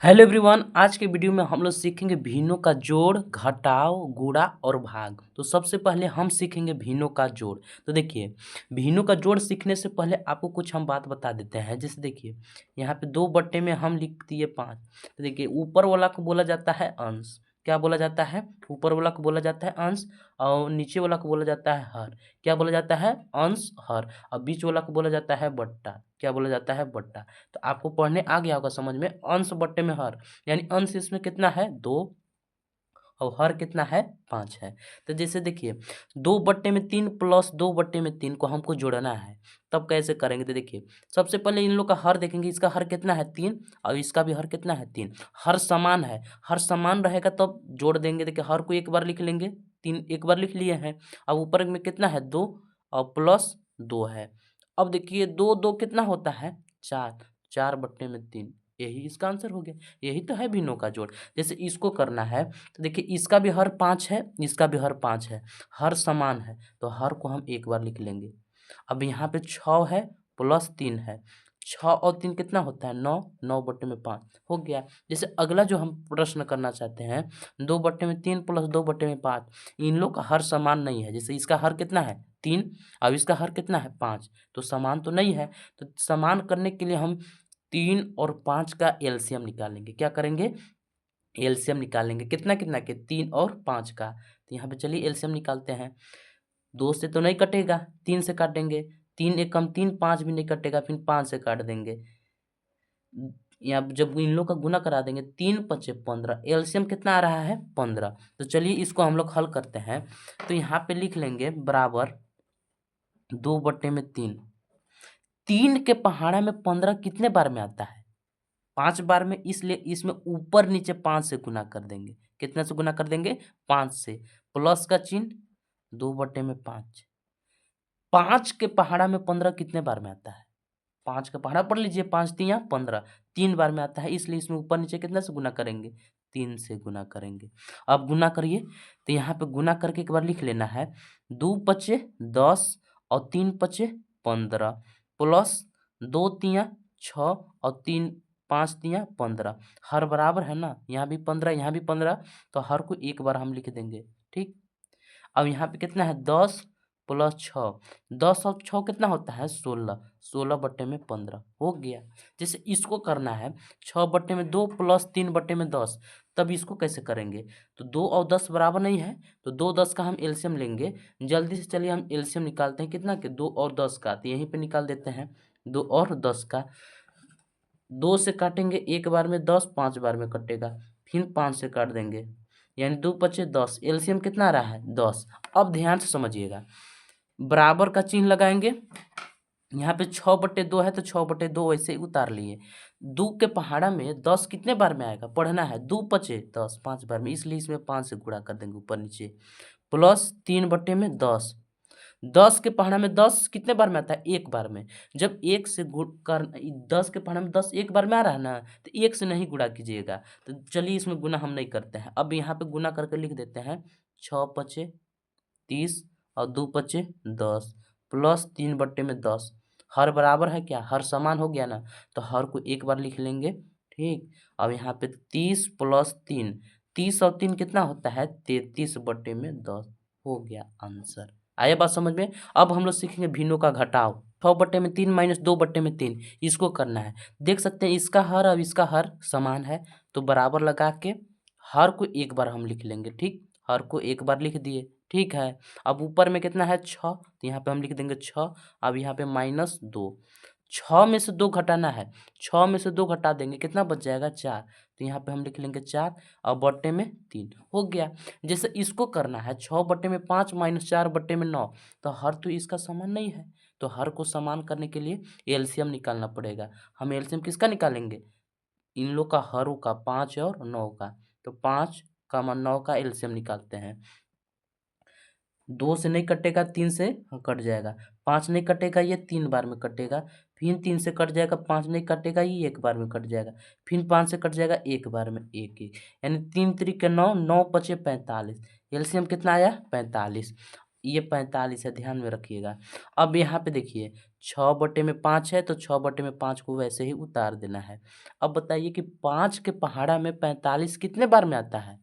Hello everyone, आज के video में हम लोग सीखेंगे भिन्नों का जोड़, घटाव, गुणा और भाग। तो सबसे पहले हम सीखेंगे भिन्नों का जोड़। तो देखिए, भिन्नों का जोड़ सीखने से पहले आपको कुछ हम बात बता देते हैं। जैसे देखिए, यहाँ पे 2 बट्टे में हम लिख दिए 5। तो देखिए, ऊपर वाला को बोला जाता है अंश। क्या बोला जाता है? ऊपर वाला को बोला जाता है अंश, और नीचे वाला को बोला जाता है हर। क्या बोला जाता है? अंश, हर। और बीच वाला को बोला जाता है बट्टा। क्या बोला जाता है? बट्टा। तो आपको पढ़ने आ गया होगा समझ में, अंश बट्टे में हर, यानी अंश इसमें कितना है? 2, और हर कितना है? 5 है। तो जैसे देखिए, 2 बट्टे में 3 प्लस 2 बट्टे में 3 को हमको जोड़ना है। तब कैसे करेंगे? तो देखिए, सबसे पहले इन लोग का हर देखेंगे। इसका हर कितना है? 3, और इसका भी हर कितना है? 3। हर समान है, हर समान रहेगा तब जोड़ देंगे। देखिए, हर को एक बार लिख लेंगे, 3 एक बार लिख लिए हैं। अब ऊपर में कितना है? 2, और प्लस 2 है। अब देखिए, 2 2 कितना होता है? 4। 4 बट्टे में 3, यही इसका आंसर हो गया। यही तो है भिन्नों का जोड़। जैसे इसको करना है, तो देखिए, इसका भी हर 5 है, इसका भी हर 5 है। हर समान है, तो हर को हम एक बार लिख लेंगे। अब यहाँ पे 6 है, प्लस 3 है। 6 और 3 कितना होता है? 9। 9 बट्टे में 5 हो गया। जैसे अगला जो हम प्रश्न करना चाहते हैं, 2 बट्टे में 3 प्लस 2 बट्टे में 5। इन लोग का हर समान नहीं है। जैसे इसका हर कितना है? 3, अब इसका हर कितना है? 5। तो समान तो नहीं है। तो समान करने के लिए हम 3 और 5 का एलसीएम निकालेंगे। क्या करेंगे? एलसीएम निकालेंगे। कितना कितना के? 3 और 5 का। तो यहाँ पे चलिए एलसीएम निकालते हैं। 2 से तो नहीं कटेगा, 3 से काटेंगे। 3 एक कम 3, 5 भी नहीं कटेगा, फिर 5 से काट देंगे। यहाँ जब इन लोग का गुना करा देंगे, 3 पचे 15, एलसीएम कितना आ रहा है? 15। तो चलिए इसको हम लोग हल करते हैं। तो यहाँ पे लिख लेंगे बराबर 2 बट्टे में 3। 3 के पहाड़ा में 15 कितने बार में आता है? 5 बार में, इसलिए इसमें ऊपर नीचे 5 से गुना कर देंगे। कितने से गुना कर देंगे? 5 से। प्लस का चिन्ह, 2 बट्टे में 5। 5 के पहाड़ा में 15 कितने बार में आता है? 5 का पहाड़ा पढ़ लीजिए, 5 तिया 15, 3 बार में आता है, इसलिए इसमें ऊपर नीचे कितना से गुना करेंगे? 3 से गुना करेंगे। अब गुना करिए, तो यहाँ पे गुना करके एक बार लिख लेना है। 2 पचे 10, और 3 पचे 15, प्लस 2 तिया 6, और 3 5 तिया 15। हर बराबर है ना, यहाँ भी 15, यहाँ भी 15, तो हर को एक बार हम लिख देंगे। ठीक। अब यहाँ पे कितना है? 10 प्लस 6। 10 और 6 कितना होता है? 16। 16 बट्टे में 15 हो गया। जैसे इसको करना है, 6 बट्टे में 2 प्लस 3 बट्टे में 10। तब इसको कैसे करेंगे? तो 2 और 10 बराबर नहीं है, तो 2 10 का हम एलसीएम लेंगे। जल्दी से चलिए हम एलसीएम निकालते हैं। कितना के? 2 और 10 का। तो यहीं पे निकाल देते हैं, 2 और 10 का। 2 से काटेंगे एक बार में 10, 5 बार में कटेगा, फिर 5 से काट देंगे, यानी 2 पचे 10। एलसीएम कितना आ रहा है? 10। अब ध्यान से समझिएगा, बराबर का चिन्ह लगाएंगे। यहाँ पे 6/2 है, तो 6/2 वैसे ही उतार लिए। 2 के पहाड़ा में 10 कितने बार में आएगा? पढ़ना है। 2 पचे 10, 5 बार में, इसलिए इसमें 5 से गुणा कर देंगे ऊपर नीचे। प्लस 3/10। 10 के पहाड़ा में 10 कितने बार में आता है? एक बार में। जब एक से गुण कर 10 के पहाड़ा में 10 एक बार में आ रहा है ना, तो एक से नहीं गुणा कीजिएगा। तो चलिए इसमें गुना हम नहीं करते हैं। अब यहाँ पे गुना करके लिख देते हैं, 6 पचे 30, और 2 पचे 10, प्लस 3/10। हर बराबर है क्या? हर समान हो गया ना, तो हर को एक बार लिख लेंगे। ठीक। अब यहाँ पे 30 प्लस 3, 30 और 3 कितना होता है? 33/10 हो गया आंसर। आया बात समझ में? अब हम लोग सीखेंगे भिन्नों का घटाव। 6/3 माइनस 2/3, इसको करना है। देख सकते हैं इसका हर और इसका हर समान है, तो बराबर लगा के हर को एक बार हम लिख लेंगे। ठीक। हर को एक बार लिख दिए। ठीक है। अब ऊपर में कितना है? 6, तो यहाँ पे हम लिख देंगे 6। अब यहाँ पे -2। 6 में से 2 घटाना है, 6 में से 2 घटा देंगे, कितना बच जाएगा? 4। तो यहाँ पे हम लिख लेंगे 4, और बट्टे में 3 हो गया। जैसे इसको करना है, 6/5 माइनस 4/9, तो हर तो इसका समान नहीं है, तो हर को समान करने के लिए एलसीएम निकालना पड़ेगा। हम एलसीएम किसका निकालेंगे? इन लोग का हरों का, 5 और 9 का। तो 5 का 9 का एलसीएम निकालते हैं। 2 से नहीं कटेगा, 3 से कट जाएगा। 5 नहीं कटेगा, ये 3 बार में कटेगा। फिर 3 से कट जाएगा, 5 नहीं कटेगा, ये 1 बार में कट जाएगा। फिर 5 से कट जाएगा, 1 बार में, 1 1, यानी 3 त्रिक 9, 9 पचे 45। एलसीएम कितना आया? 45। ये 45 है, ध्यान में रखिएगा। अब यहाँ पे देखिए, 6/5 है तो 6/5 को वैसे ही उतार देना है। अब बताइए कि 5 के पहाड़ा में 45 कितने बार में आता है?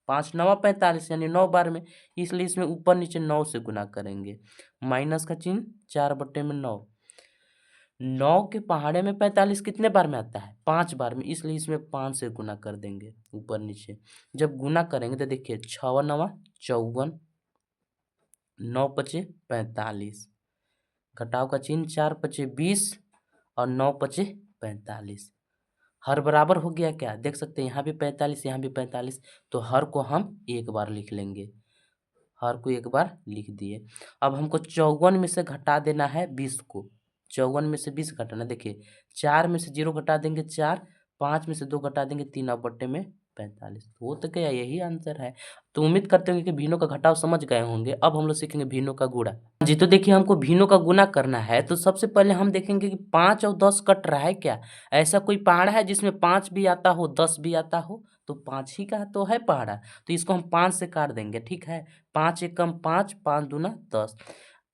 5 नवा 45 यानी 9 बार में, इसलिए इसमें ऊपर नीचे 9 से गुना करेंगे। माइनस का चिन्ह, 4/9। 9 के पहाड़े में 45 कितने बार में आता है? 5 बार में, इसलिए इसमें 5 से गुना कर देंगे ऊपर नीचे। जब गुना करेंगे तो देखिए 6 नवा 54, 9 पचे 45, घटाव का चिन्ह, 4 पचे 20 और 9 पचे 45। हर बराबर हो गया क्या? देख सकते हैं यहाँ भी 45, यहाँ भी 45, तो हर को हम एक बार लिख लेंगे। हर को एक बार लिख दिए। अब हमको 54 में से घटा देना है 20 को। 54 में से 20 घटाना, देखिए 4 में से 0 घटा देंगे 4, 5 में से 2 घटा देंगे 3 और बट्टे में 45। हो तो गया, यही आंसर है। तो उम्मीद करते होंगे कि भिन्नों का घटाव समझ गए होंगे। अब हम लोग सीखेंगे भिन्नों का गुणा। जी, तो देखिए हमको भिन्नों का गुना करना है, तो सबसे पहले हम देखेंगे कि 5 और 10 कट रहा है क्या? ऐसा कोई पहाड़ा है जिसमें 5 भी आता हो 10 भी आता हो? तो 5 ही का तो है पहाड़ा, तो इसको हम 5 से काट देंगे, ठीक है। 5 एकम 5, 5 दूना 10।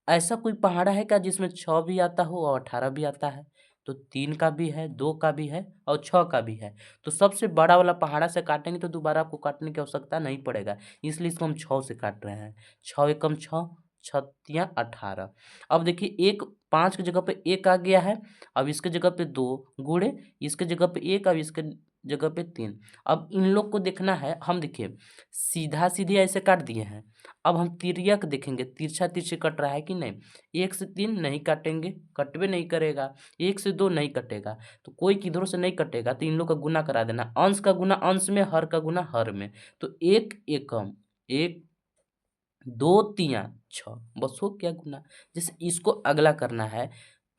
ऐसा कोई पहाड़ा है क्या जिसमें 6 भी आता हो और 18 भी आता है? तो 3 का भी है, 2 का भी है और 6 का भी है। तो सबसे बड़ा वाला पहाड़ा से काटेंगे तो दोबारा आपको काटने की आवश्यकता नहीं पड़ेगा, इसलिए इसको हम 6 से काट रहे हैं। 6 एकम 6, 6 तिया 18। अब देखिए एक 5 की जगह पे 1 आ गया है, अब इसके जगह पे 2 गुणे इसके जगह पे 1, अब इसके जगह पे 3। अब इन लोग को देखना है, हम देखिए सीधा-सीधी ऐसे काट दिए हैं। अब हम तिर्यक देखेंगे, तिरछा-तिरछी कट रहा है कि नहीं। 1 से 3 नहीं काटेंगे, कटबे नहीं करेगा। 1 से 2 नहीं कटेगा, तो कोई किधरों से नहीं कटेगा, तो इन लोग का गुना करा देना। अंश का गुना अंश में, हर का गुना हर में। तो 1 एकम 1, 2 तिया 6, बस हो गया गुना। जैसे इसको अगला करना है,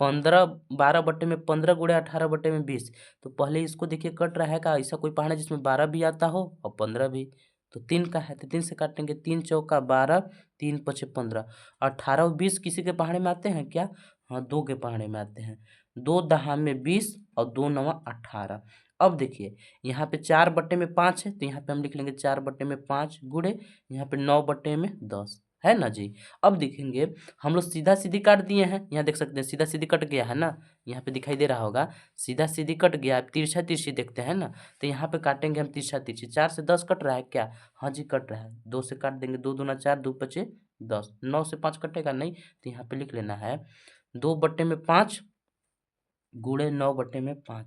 15 12 बट्टे में 15 गुणे 18 बट्टे में 20। तो पहले इसको देखिए कट रहा है का, ऐसा कोई पहाड़ा जिसमें 12 भी आता हो और 15 भी। तो 3 का है तो 3 से काटेंगे, 3 चौका 12, 3 पचे 15। 18 और 20 किसी के पहाड़े में आते हैं क्या? हाँ, 2 के पहाड़े में आते हैं। 2 दहा में 20 और 2 नवा 18। अब देखिए यहाँ पे 4 बट्टे में 5 है, तो यहाँ पे हम लिख लेंगे 4 बट्टे में 5 गुणे यहाँ पे 9 बट्टे में 10, है ना जी। अब देखेंगे हम लोग सीधा सीधी काट दिए हैं, यहाँ देख सकते हैं सीधा सीधी कट गया है ना, यहाँ पे दिखाई दे रहा होगा सीधा सीधी कट गया। अब तिरछा तिरछी देखते हैं ना, तो यहाँ पे काटेंगे हम तिरछा तिरछी। 4 से 10 कट रहा है क्या? हाँ जी कट रहा है। 2 से काट देंगे, 2 दूना 4, 2 पचे 10। 9 से 5 कटेगा नहीं, तो यहाँ पे लिख लेना है 2 बट्टे में 5 गुणे 9 बट्टे में 5।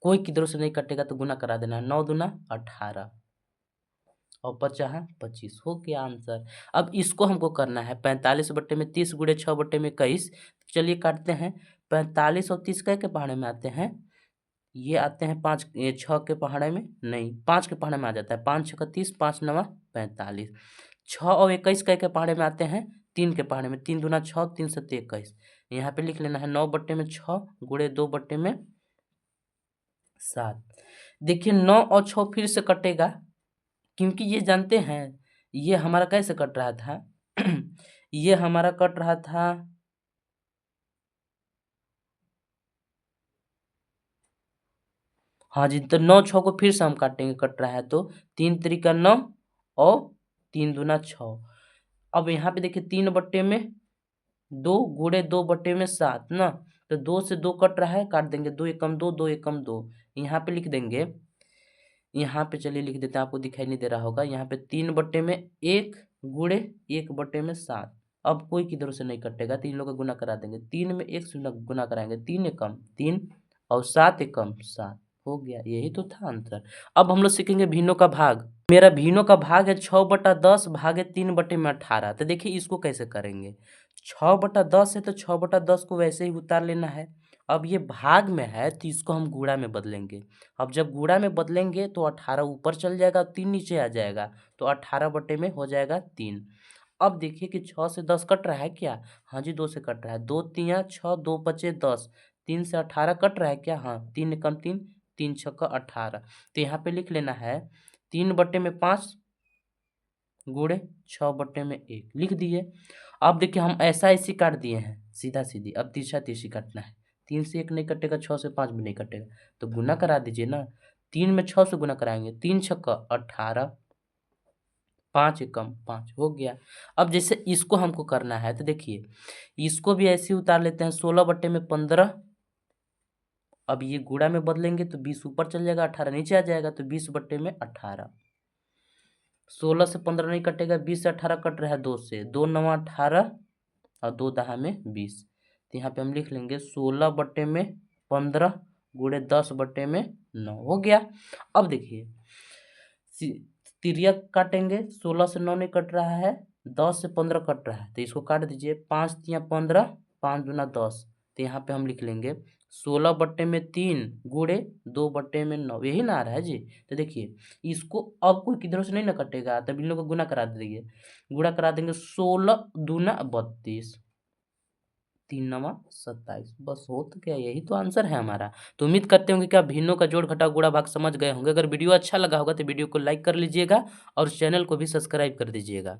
कोई किधरों से नहीं कटेगा तो गुना करा देना, 9 दूना 18 और 5 25, हो गया आंसर। अब इसको हमको करना है 45 बट्टे में 30 गुणे 6 बट्टे में 21। चलिए काटते हैं। 45 और 30 के पहाड़े में आते हैं, ये आते हैं 5 6 के पहाड़े में नहीं, 5 के पहाड़े में आ जाता है। 5 6 30, 5 नवा 45। 6 और 21 के पहाड़े में आते हैं, 3 के पहाड़े में। 3 दूना 6, 3 सत्ते 21। यहाँ पे लिख लेना है 9 बट्टे में 6 गुणे 2 बट्टे में 7। देखिए 9 और 6 फिर से कटेगा, क्योंकि ये जानते हैं ये हमारा कैसे कट रहा था ये हमारा कट रहा था, हाँ जी, तो 9 6 को फिर से हम काटेंगे, कट रहा है तो 3 त्रिका 9 और 3 दूना 6। अब यहाँ पे देखिए 3 बट्टे में 2 गुणे 2 बट्टे में 7 ना, तो 2 से 2 कट रहा है, काट देंगे। 2 एकम 2, 2 एकम 2। यहाँ पे लिख देंगे, यहाँ पे चलिए लिख देते हैं, आपको दिखाई नहीं दे रहा होगा। यहाँ पे 3 बट्टे में 1 गुणे 1 बट्टे में 7। अब कोई किधरों से नहीं कटेगा, 3 लोग का गुना करा देंगे। 3 में 1 से गुना कराएंगे, 3 एकम 3 और 7 एकम 7, हो गया। यही तो था आंसर। अब हम लोग सीखेंगे भिन्नों का भाग। मेरा भिन्नों का भाग है 6/10 भागे 3 बट्टे में 18। तो देखिए इसको कैसे करेंगे। 6/10 है तो 6/10 को वैसे ही उतार लेना है। अब ये भाग में है तो इसको हम गुणा में बदलेंगे। अब जब गुणा में बदलेंगे तो 18 ऊपर चल जाएगा, 3 नीचे आ जाएगा, तो 18 बटे में हो जाएगा 3। अब देखिए कि 6 से 10 कट रहा है क्या? हाँ जी 2 से कट रहा है। 2 तिया 6, 2 पचे 10। 3 से 18 कट रहा है क्या? हाँ, 3 एकम 3, 3 छक्का 18। तो यहाँ पे लिख लेना है 3 बटे में 5 गुणे 6 बटे में 1, लिख दिए। अब देखिए हम ऐसा ऐसी काट दिए हैं सीधा सीधी, अब तिरछा तिरछी काटना है। 3 से 1 नहीं कटेगा, 6 से 5 भी नहीं कटेगा, तो गुना करा दीजिए ना। 3 में 6 से गुना कराएंगे, 3 छक्का 18, 5 एकम 5 हो गया। अब जैसे इसको हमको करना है तो देखिए इसको भी ऐसे ही उतार लेते हैं 16/15। अब ये गुणा में बदलेंगे तो 20 ऊपर चल जाएगा, 18 नीचे आ जाएगा, तो 20/18। 16 से 15 नहीं कटेगा, 20 से 18 कट रहा है, 2 से 2 9 18 और 2 दहा में 20। तो यहाँ पे हम लिख लेंगे 16/15 गुणे 10/9 हो गया। अब देखिए तिर्यक काटेंगे, 16 से 9 नहीं कट रहा है, 10 से 15 कट रहा है, तो इसको काट दीजिए। 5 तिया 15, 5 दूना 10। तो यहाँ पे हम लिख लेंगे 16/3 गुणे 2/9, यही ना आ रहा है जी। तो देखिए इसको अब कोई किधरों से नहीं ना कटेगा, तब इन लोगों को गुना करा देंगे। गुणा करा देंगे 16 दूना 32, 3 नवा 27। बस हो तो क्या, यही तो आंसर है हमारा। तो उम्मीद करते होंगे कि आप भिन्नों का जोड़ घटाव गुणा भाग समझ गए होंगे। अगर वीडियो अच्छा लगा होगा तो वीडियो को लाइक कर लीजिएगा और चैनल को भी सब्सक्राइब कर दीजिएगा।